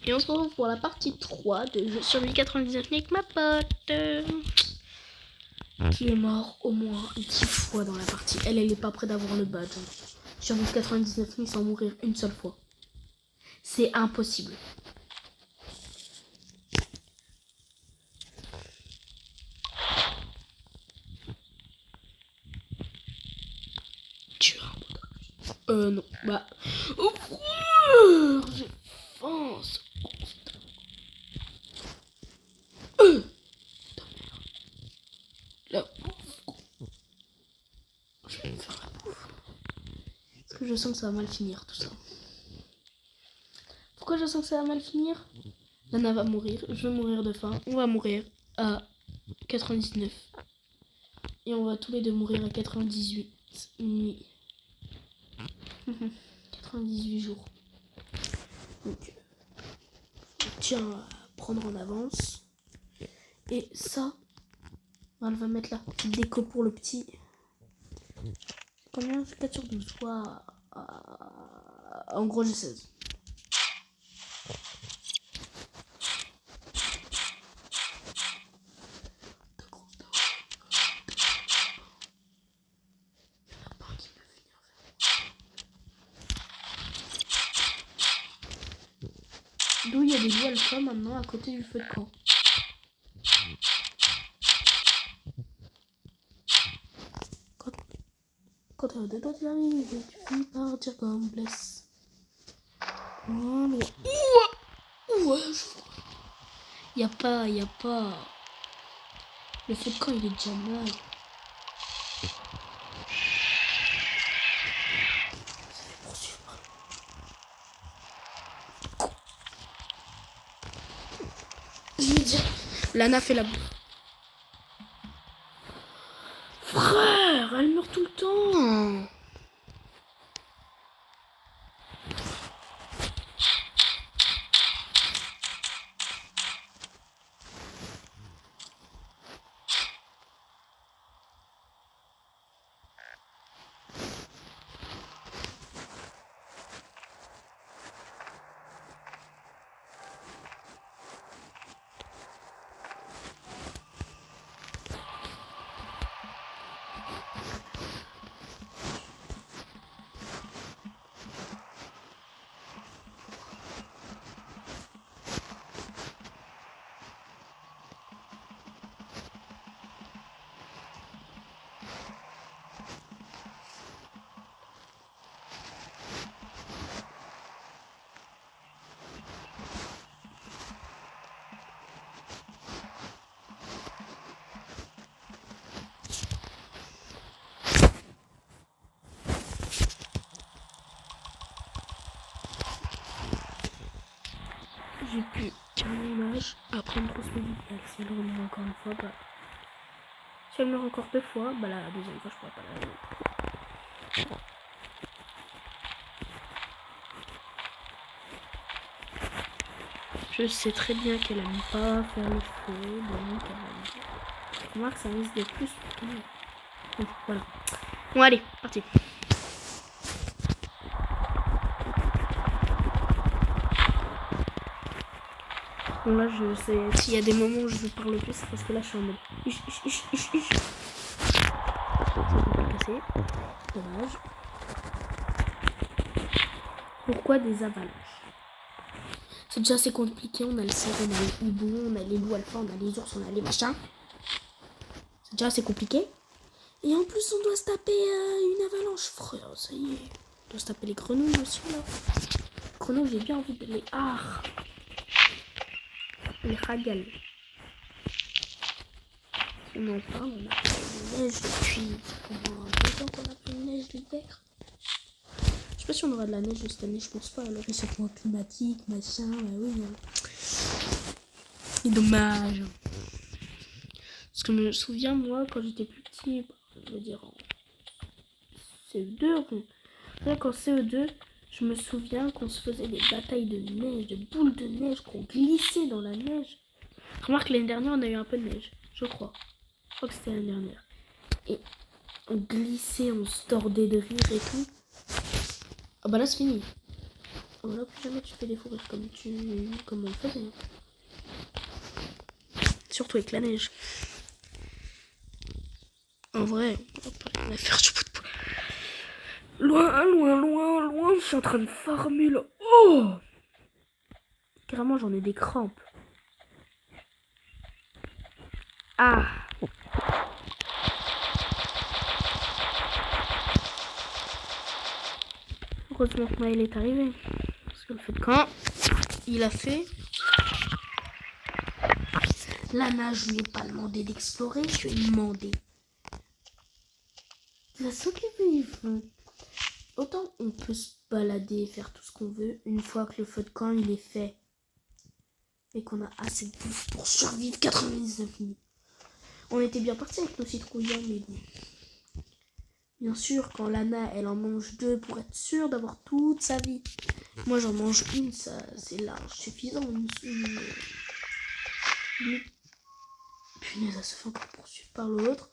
Et on se retrouve pour la partie 3 de Jeux Survie 99 avec ma pote. Qui est mort au moins 10 fois dans la partie. Elle est pas près d'avoir le badge. Survie 99 000 sans mourir une seule fois. C'est impossible. Tu as un non. Bah. Je pense. Là. Je vais me faire la bouffe. Parce que je sens que ça va mal finir tout ça. Pourquoi je sens que ça va mal finir? Lana va mourir, je vais mourir de faim, on va mourir à 99. Et on va tous les deux mourir à 98 nuits. 98 jours. Donc, je tiens à prendre en avance. Et ça, on va mettre là. Petite déco pour le petit. Combien? 4 sur 12. Soit, en gros, j'ai 16. D'où il y a des loups alpha maintenant à côté du feu de camp. Quand t'as des doigts d'arriver, tu finis par partir comme blesse. Voilà. Ouais, y a pas. Le feu de camp il est déjà mal. Je veux dire, Lana fait la bouffe. Frère, elle meurt tout le temps. J'ai pu terminer l'âge après une grosse médicale. Si elle remet encore une fois, bah. Si elle meurt encore 2 fois, bah la deuxième fois je pourrais pas la remettre. Je sais très bien qu'elle aime pas faire le feu, donc elle remarque ça risque de plus pour tout le monde. Donc voilà. Bon allez, parti. Bon là je sais, s'il y a des moments où je veux parler plus, c'est parce que là je suis en mode cassé. Dommage. Pourquoi des avalanches? C'est déjà assez compliqué, on a le cerf, on a les hiboux, on a les loups alpha, on a les ours, on a les machins. C'est déjà assez compliqué. Et en plus on doit se taper une avalanche, frère, ça y est. On doit se taper les grenouilles aussi là. Les grenouilles j'ai bien envie de les les ragales. On en parle, on a fait une neige depuis pendant 2 ans qu'on a fait une neige d'hiver. Je sais pas si on aura de la neige cette année, je pense pas. Le réchauffement climatique, machin, bah oui. C'est dommage. Parce que je me souviens, moi, quand j'étais plus petit, je veux dire en CE2, qu'en CE2, je me souviens qu'on se faisait des batailles de neige, de boules de neige, qu'on glissait dans la neige. Remarque, l'année dernière, on a eu un peu de neige, je crois. Je crois que c'était l'année dernière. Et on glissait, on se tordait de rire et tout. Ah bah là, c'est fini. Voilà, plus jamais tu fais des faux rêves comme on le faisait. Surtout avec la neige. En vrai, on va pas rien à faire du bout de poing. Loin, loin, loin, loin, je suis en train de farmer là. Oh! Carrément, j'en ai des crampes. Ah! Heureusement que Maël est arrivé. Parce que le fait de camp, il a fait. Lana, je lui ai pas demandé d'explorer, je lui ai demandé. C'est ça qu'il veut. Autant on peut se balader et faire tout ce qu'on veut une fois que le feu de camp il est fait. Et qu'on a assez de bouffe pour survivre 99 minutes. On était bien parti avec nos citrouillons, mais bon. Bien sûr, quand Lana, elle en mange 2 pour être sûre d'avoir toute sa vie. Moi, j'en mange une, ça, c'est large suffisant. Punaise, elle se fait encore poursuivre par l'autre.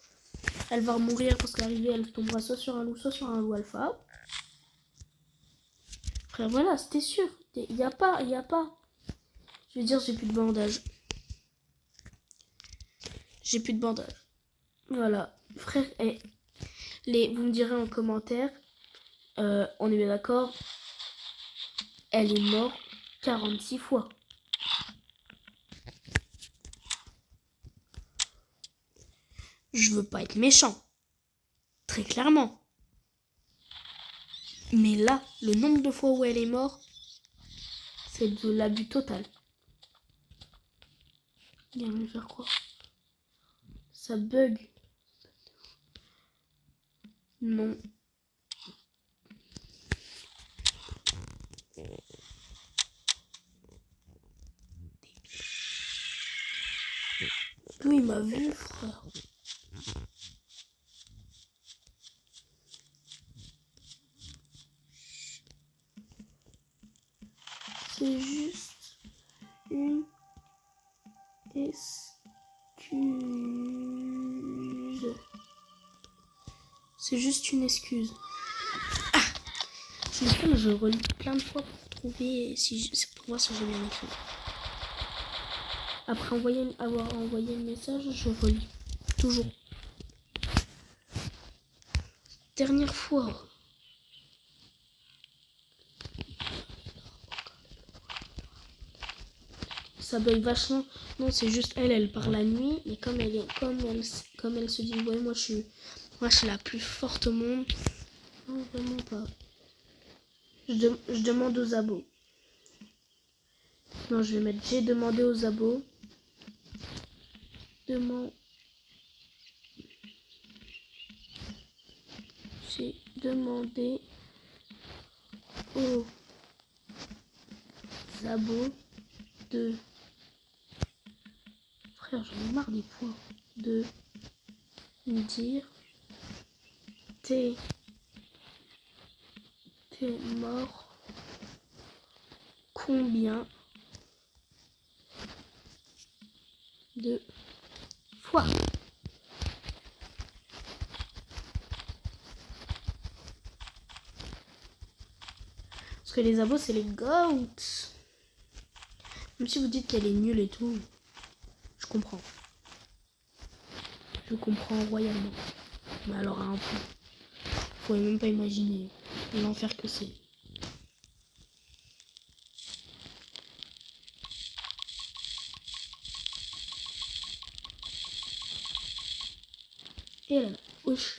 Elle va mourir parce qu'arrivée, elle tombera soit sur un loup alpha. Frère, voilà, c'était sûr. Il y a pas. Je veux dire, j'ai plus de bandage. Voilà. Frère, vous me direz en commentaire, on est bien d'accord, elle est morte 46 fois. Je veux pas être méchant. Très clairement. Mais là, le nombre de fois où elle est morte, c'est de l'abus total. Viens me faire quoi? Ça bug. Non. Lui, il m'a vu, frère. C'est juste une excuse. C'est juste une excuse. Ah, je relis plein de fois pour trouver pour voir si j'ai bien écrit. Après avoir envoyé le message, je relis. Toujours. Dernière fois. Ça bug vachement. Non, c'est juste elle part la nuit. Et comme elle se dit, ouais, moi je suis la plus forte au monde. Non, vraiment pas. Je demande aux abos. Non, je vais mettre j'ai demandé aux abos. J'ai demandé aux abos de... Frère, j'en ai marre des points. De me dire t'es mort combien de fois? Parce que les abos, c'est les goats. Même si vous dites qu'elle est nulle et tout, je comprends. Je comprends royalement. Mais alors à un point. Vous pouvez même pas imaginer l'enfer que c'est. Et là, wesh.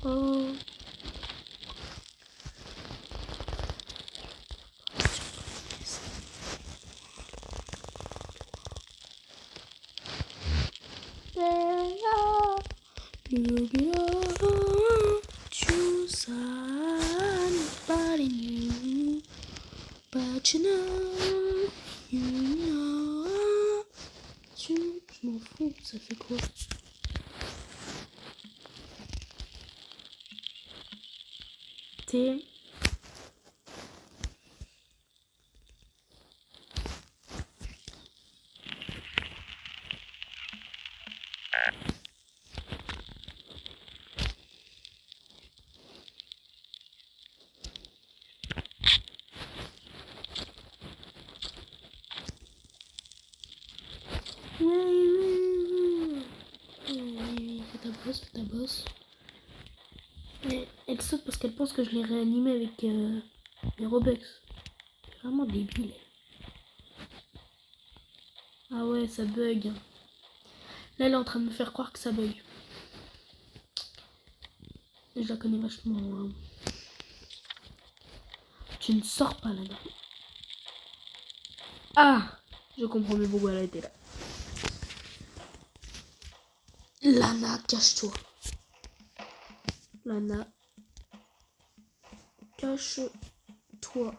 Oh. Je m'en fous, ça fait quoi? T. Oui, fais ta bosse, fais ta bosse. Mais elle saute parce qu'elle pense que je l'ai réanimé avec les Robux. C'est vraiment débile. Ah ouais, ça bug. Là, elle est en train de me faire croire que ça bug. Je la connais vachement. Hein. Tu ne sors pas là-bas. Ah, je comprends mieux pourquoi elle était là. Lana, cache-toi. Lana, cache-toi.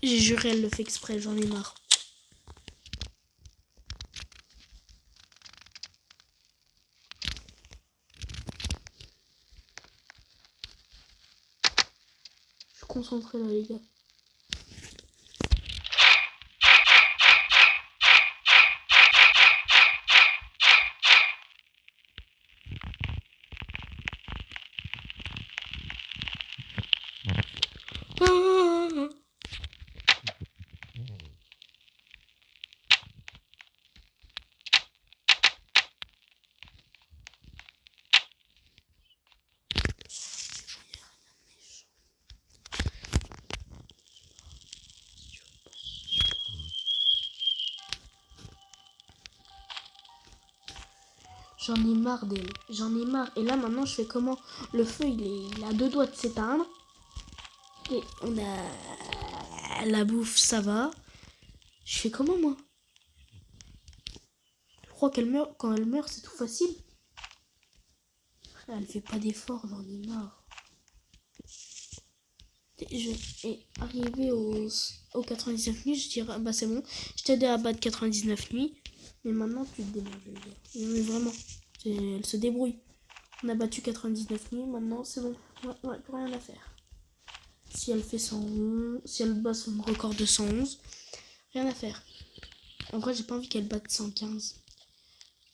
J'ai juré, elle le fait exprès, j'en ai marre. Je suis concentré là, les gars. Ah, j'en ai marre d'elle. J'en ai marre. Et là, maintenant, je fais comment? Le feu, il a 2 doigts de s'éteindre. Et on a la bouffe, ça va. Je fais comment, moi? Je crois qu'elle meurt. Quand elle meurt, c'est tout facile. Elle fait pas d'effort, j'en ai marre. Je est arrivé au 99 nuits, je dirais, bah c'est bon, je t'ai aidé à battre 99 nuits, mais maintenant tu te démerdes, je veux dire. Mais vraiment, elle se débrouille. On a battu 99 nuits, maintenant c'est bon, ouais, plus rien à faire. Si elle fait 111, si elle bat son record de 111, rien à faire. En vrai, j'ai pas envie qu'elle batte 115.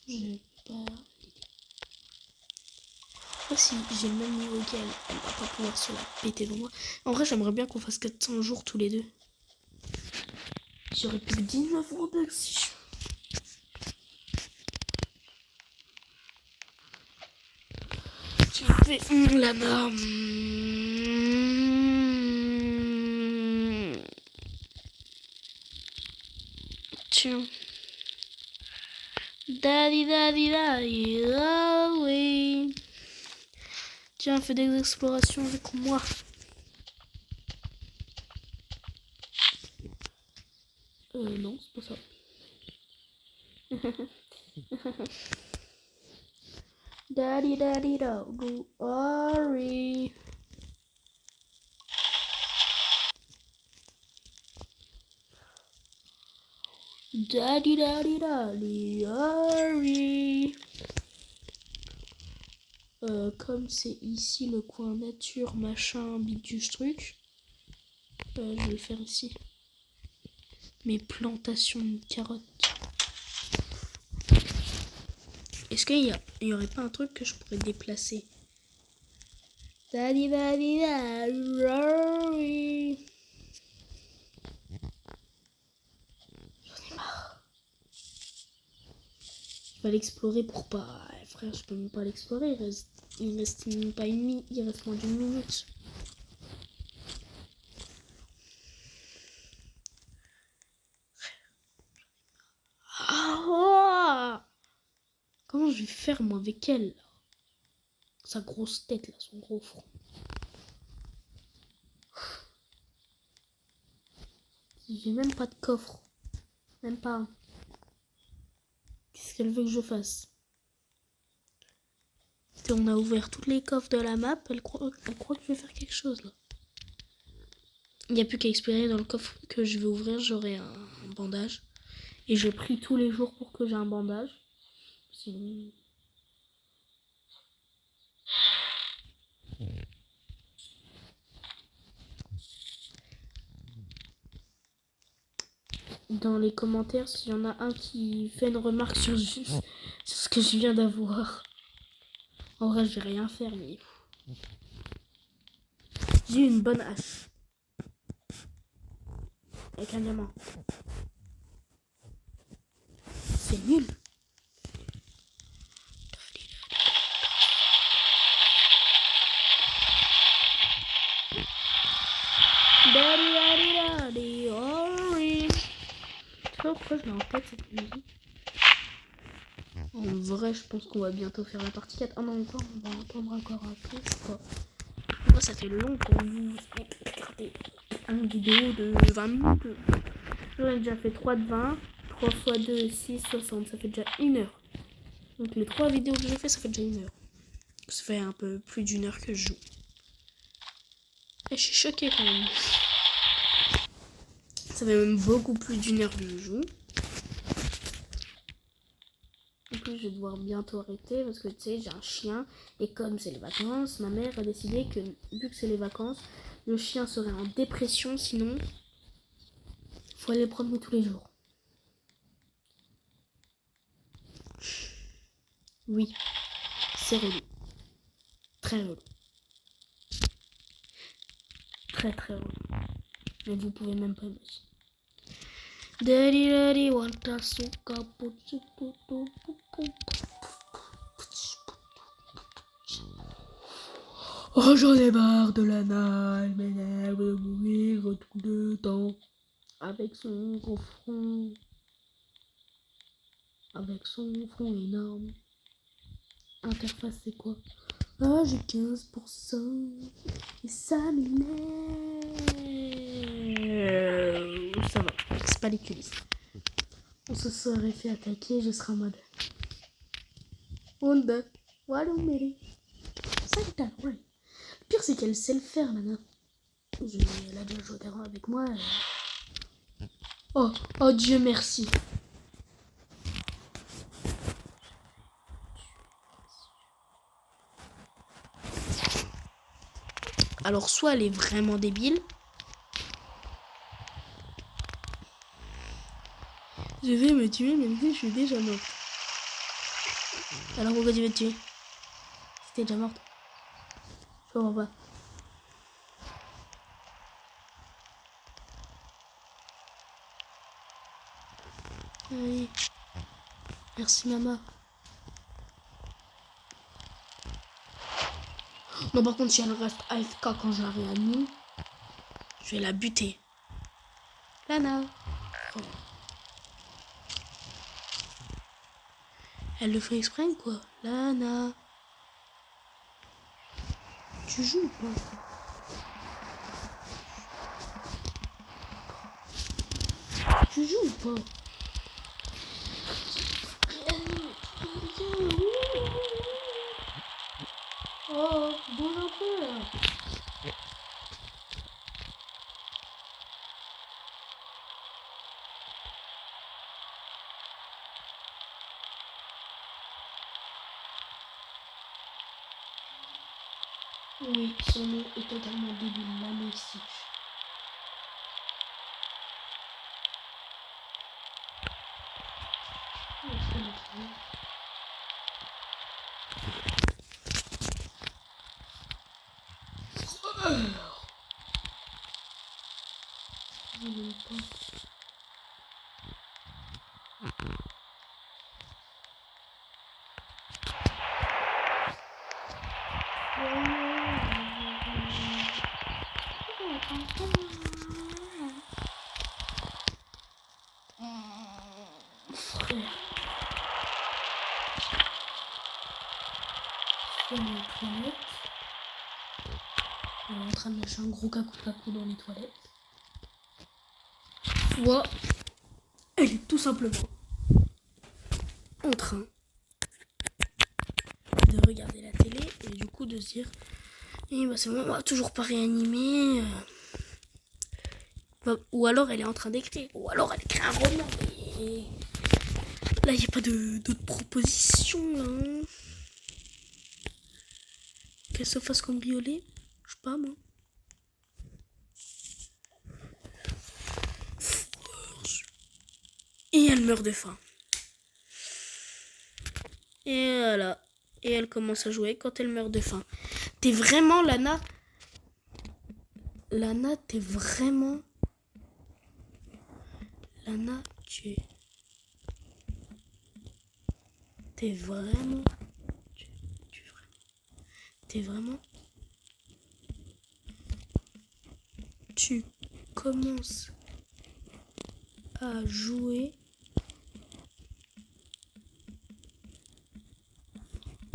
J'ai pas... Si j'ai le même niveau qu'elle, elle va pas pouvoir se la péter devant moi. En vrai, j'aimerais bien qu'on fasse 400 jours tous les deux. J'aurais plus que 19 Robux si je... Tu me fais la norme. Tiens. Daddy, daddy, daddy, oh oui. Tiens, fais des explorations avec moi. Non, c'est pas ça. Daddy, daddy, daddy, worry. Daddy, daddy, daddy, worry. Comme c'est ici le coin nature, machin, bidule truc, je vais le faire ici. Mes plantations de carottes. Est-ce qu'il y aurait pas un truc que je pourrais déplacer? Daddy, daddy, daddy, j'en ai marre. Je vais l'explorer pour pas... Frère, je peux même pas l'explorer. Il reste même pas une minute. Il reste moins d'une minute. Ah, comment je vais faire moi avec elle là? Sa grosse tête là, son gros front. J'ai même pas de coffre. Même pas un. Qu'est-ce qu'elle veut que je fasse? On a ouvert tous les coffres de la map. Elle croit que je vais faire quelque chose là. Il n'y a plus qu'à explorer dans le coffre que je vais ouvrir. J'aurai un bandage. Et j'ai pris tous les jours pour que j'ai un bandage. Sinon... Dans les commentaires, s'il y en a un qui fait une remarque sur ce que je viens d'avoir. En vrai, je vais rien faire, mais... J'ai une bonne hache. Avec un diamant. C'est nul. Pourquoi je l'ai en tête cette musique? En vrai, je pense qu'on va bientôt faire la partie 4. Ah non, encore, on va attendre encore un peu, je crois. Moi, ça fait long pour vous regarder une vidéo de 20 minutes. J'en ai déjà fait 3 de 20. 3 x 2, 6, 60. Ça fait déjà 1 heure. Donc les 3 vidéos que j'ai fait, ça fait déjà 1 heure. Ça fait un peu plus d'1 heure que je joue. Et je suis choquée quand même. Ça fait même beaucoup plus d'1 heure que je joue. En plus, je vais devoir bientôt arrêter parce que tu sais, j'ai un chien. Et comme c'est les vacances, ma mère a décidé que, vu que c'est les vacances, le chien serait en dépression. Sinon, il faut aller le promener tous les jours. Oui, c'est relou. Très relou. Très très relou. Mais vous pouvez même pas imaginer. Oh, j'en ai marre de Lana, elle m'énerve de mourir tout le temps. Avec son gros front. Avec son front énorme. Interface, c'est quoi? Ah, j'ai 15%. Et ça m'énerve. Ça va, c'est pas les coulisses. On se serait fait attaquer, je serais en mode. Onda. Walumeri. Ça est un vrai. Le pire, c'est qu'elle sait le faire, Lana. Elle a déjà joué terrain avec moi. Oh, oh Dieu merci. Alors, soit elle est vraiment débile. Je vais me tuer, même si je suis déjà morte. Alors, pourquoi tu veux te tuer? C'était déjà morte. Je comprends pas. Allez. Merci, maman. Non, par contre, si elle reste AFK quand je la réanime, je vais la buter. Lana. Oh. Elle le fait exprès ou quoi? Lana. Tu joues ou pas? Tu joues ou pas? Oh, bon un peu là. Oui, son nom est totalement débile, là, mais ici. Frère. On est aux toilettes. Elle est en train de lâcher un gros cacou dans les toilettes. Soit elle est tout simplement en train de regarder la télé et du coup de se dire eh bah c'est bon, on va toujours pas réanimer. Ou alors elle est en train d'écrire, ou alors elle écrit un roman. Et Voilà, il n'y a pas d'autres propositions là. Hein. Qu'elle se fasse cambrioler. Je sais pas moi. Et elle meurt de faim. Et voilà. Et elle commence à jouer quand elle meurt de faim. T'es vraiment, Lana. Lana, t'es vraiment. Lana, T'es vraiment. T'es vraiment. Tu commences à jouer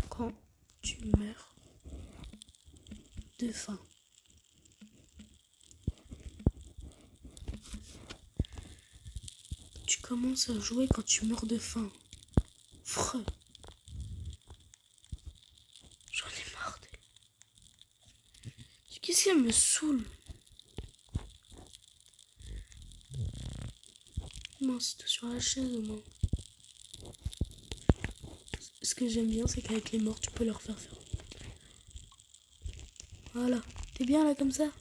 quand tu meurs de faim. Tu commences à jouer quand tu meurs de faim. Freux. J'en ai marre d'elle. Qu'est-ce qu'elle me saoule? Mince, c'est sur la chaise au moins. Ce que j'aime bien, c'est qu'avec les morts, tu peux leur faire faire. Voilà. T'es bien là comme ça?